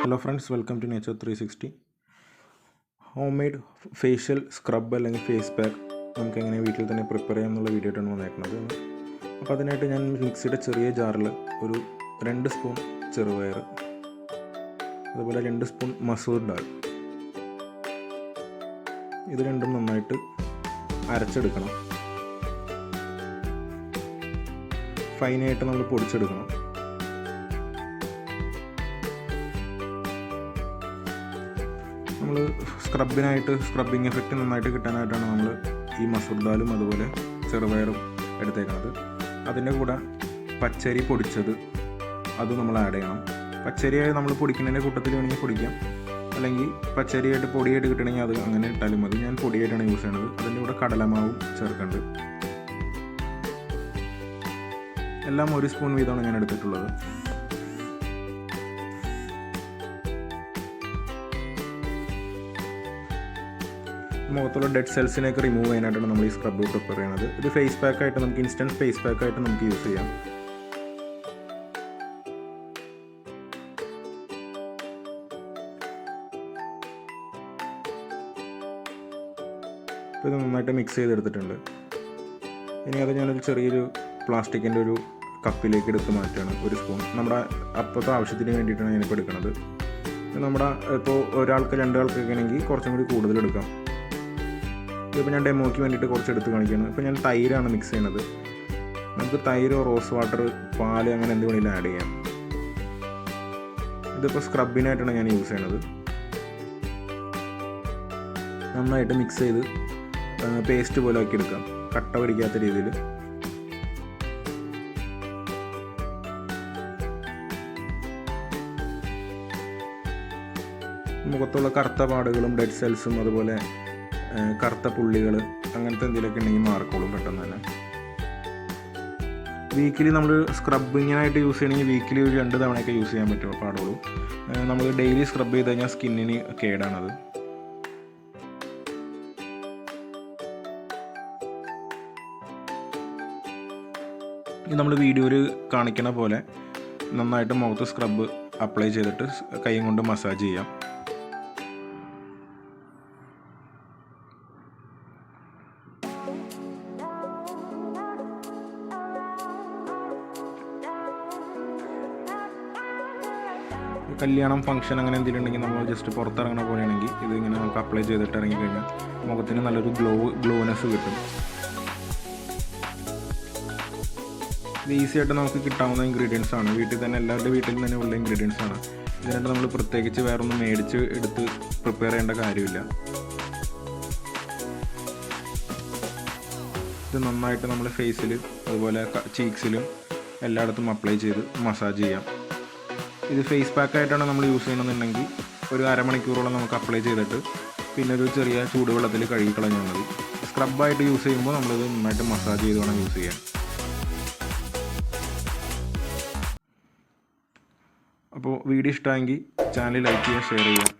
Hello friends, welcome to Nature 360. Homemade facial scrub അല്ലെങ്കിൽ face pack നമുക്ക് എങ്ങനെ വീട്ടിൽ തന്നെ പ്രിപ്പയർ ചെയ്യാമെന്നുള്ള വീഡിയോ ആയിട്ടാണ് വന്നേക്കുന്നത്. അപ്പോൾ അതിനായിട്ട് ഞാൻ മിക്സിയുടെ ചെറിയ ജാറിൽ ഒരു 2 സ്പൂൺ ചെറുപയർ, അതുപോലെ 2 സ്പൂൺ മസൂർ ഡാൽ, ഇത് രണ്ടും നന്നായിട്ട് അരച്ചെടുക്കണം. ഫൈനായിട്ട് നമ്മൾ പൊടിച്ചെടുക്കണം. നമ്മൾ സ്ക്രബിങ് എഫക്റ്റ് നന്നായിട്ട് കിട്ടാനായിട്ടാണ് നമ്മൾ ഈ മസൂർ ദാലും അതുപോലെ ചെറുപയറും എടുത്തേക്കുന്നത്. അതിൻ്റെ കൂടെ പച്ചരി പൊടിച്ചത് അത് നമ്മൾ ആഡ് ചെയ്യണം. പച്ചരിയായി നമ്മൾ പൊടിക്കുന്നതിൻ്റെ കൂട്ടത്തിൽ വേണമെങ്കിൽ പൊടിക്കാം, അല്ലെങ്കിൽ പച്ചരിയായിട്ട് പൊടിയായിട്ട് കിട്ടണമെങ്കിൽ അത് അങ്ങനെ ഇട്ടാലും മതി. ഞാൻ പൊടിയായിട്ടാണ് യൂസ് ചെയ്യണത്. അതിൻ്റെ കൂടെ കടലമാവും ചേർക്കുന്നുണ്ട്. എല്ലാം 1 സ്പൂൺ വീതമാണ് ഞാൻ എടുത്തിട്ടുള്ളത്. മുഖത്തുള്ള ഡെഡ് സെൽസിനെയൊക്കെ റിമൂവ് ചെയ്യാനായിട്ടാണ് നമ്മൾ ഈ സ്ക്രബ് പ്രിപ്പയർ ചെയ്യുന്നത്. ഇത് ഫേസ് പാക്കായിട്ട് നമുക്ക് ഇൻസ്റ്റൻറ്റ് ഫേസ് പാക്കായിട്ട് നമുക്ക് യൂസ് ചെയ്യാം. അപ്പോൾ ഇത് നന്നായിട്ട് മിക്സ് ചെയ്തെടുത്തിട്ടുണ്ട്. ഇനി അത് ഞാനൊരു ചെറിയൊരു പ്ലാസ്റ്റിക്കിൻ്റെ ഒരു കപ്പിലേക്ക് എടുത്ത് മാറ്റുകയാണ്. 1 സ്പൂൺ നമ്മുടെ അപ്പോഴത്തെ ആവശ്യത്തിന് വേണ്ടിയിട്ടാണ് ഞാനിപ്പോൾ എടുക്കുന്നത്. നമ്മുടെ ഇപ്പോൾ ഒരാൾക്ക് 2 ആൾക്കൊക്കെ ആണെങ്കിൽ കുറച്ചും കൂടി കൂടുതൽ എടുക്കാം. ഇതിപ്പോൾ ഞാൻ ഡെമോയ്ക്ക് വേണ്ടിയിട്ട് കുറച്ച് എടുത്ത് കാണിക്കുകയാണ്. ഇപ്പോൾ ഞാൻ തൈരാണ് മിക്സ് ചെയ്യുന്നത്. നമുക്ക് തൈരോ റോസ് വാട്ടർ, പാല് അങ്ങനെ എന്ത് വേണമെങ്കിലും ആഡ് ചെയ്യാം. ഇതിപ്പോൾ സ്ക്രബിനായിട്ടാണ് ഞാൻ യൂസ് ചെയ്യണത്. നന്നായിട്ട് മിക്സ് ചെയ്ത് പേസ്റ്റ് പോലെ ആക്കി എടുക്കാം, കട്ട പിടിക്കാത്ത രീതിയിൽ. മുഖത്തുള്ള കറുത്ത പാടുകളും ഡെഡ് സെൽസും അതുപോലെ കറുത്ത പുള്ളികൾ അങ്ങനത്തെ എന്തെങ്കിലുമൊക്കെ ഉണ്ടെങ്കിൽ മാറിക്കോളും പെട്ടെന്ന് തന്നെ. വീക്കിലി നമ്മൾ സ്ക്രബിങ്ങിനായിട്ട് യൂസ് ചെയ്യണമെങ്കിൽ വീക്കിലി ഒരു 2 തവണയൊക്കെ യൂസ് ചെയ്യാൻ പാടുള്ളൂ. നമ്മൾ ഡെയിലി സ്ക്രബ് ചെയ്ത് കഴിഞ്ഞാൽ സ്കിന്നിന് കേടാണത്. ഇത് നമ്മൾ വീഡിയോയിൽ കാണിക്കണ പോലെ നന്നായിട്ട് മുഖത്ത് സ്ക്രബ് അപ്ലൈ ചെയ്തിട്ട് കൈ കൊണ്ട് മസാജ് ചെയ്യാം. കല്യാണം, ഫംഗ്ഷൻ അങ്ങനെ എന്തെങ്കിലും ഉണ്ടെങ്കിൽ നമ്മൾ ജസ്റ്റ് പുറത്തിറങ്ങണ പോലെയാണെങ്കിൽ ഇതിങ്ങനെ നമുക്ക് അപ്ലൈ ചെയ്തിട്ട് ഇറങ്ങിക്കഴിഞ്ഞാൽ മുഖത്തിന് നല്ലൊരു ഗ്ലോനെസ് കിട്ടും. ഇത് ഈസി ആയിട്ട് നമുക്ക് കിട്ടാവുന്ന ഇൻഗ്രീഡിയൻസ് ആണ്. വീട്ടിൽ തന്നെ എല്ലാവരുടെ വീട്ടിൽ തന്നെ ഉള്ള ഇൻഗ്രീഡിയൻസ് ആണ്. ഇതിനായിട്ട് നമ്മൾ പ്രത്യേകിച്ച് വേറൊന്നും മേടിച്ച് എടുത്ത് പ്രിപ്പയർ ചെയ്യേണ്ട കാര്യമില്ല. ഇത് നന്നായിട്ട് നമ്മൾ ഫേസിൽ അതുപോലെ ചീക്സിലും എല്ലായിടത്തും അപ്ലൈ ചെയ്ത് മസാജ് ചെയ്യാം. ഇത് ഫേസ് പാക്കായിട്ടാണ് നമ്മൾ യൂസ് ചെയ്യണമെന്നുണ്ടെങ്കിൽ ഒരു അരമണിക്കൂറോളം നമുക്ക് അപ്ലൈ ചെയ്തിട്ട് പിന്നെ ഒരു ചെറിയ ചൂടുവെള്ളത്തിൽ കഴുകി കളഞ്ഞാൽ മതി. സ്ക്രബായിട്ട് യൂസ് ചെയ്യുമ്പോൾ നമ്മളിത് നന്നായിട്ട് മസാജ് ചെയ്ത് വേണം യൂസ് ചെയ്യാൻ. അപ്പോൾ വീഡിയോ ഇഷ്ടമായെങ്കിൽ ചാനൽ ലൈക്ക് ചെയ്യുക, ഷെയർ ചെയ്യുക.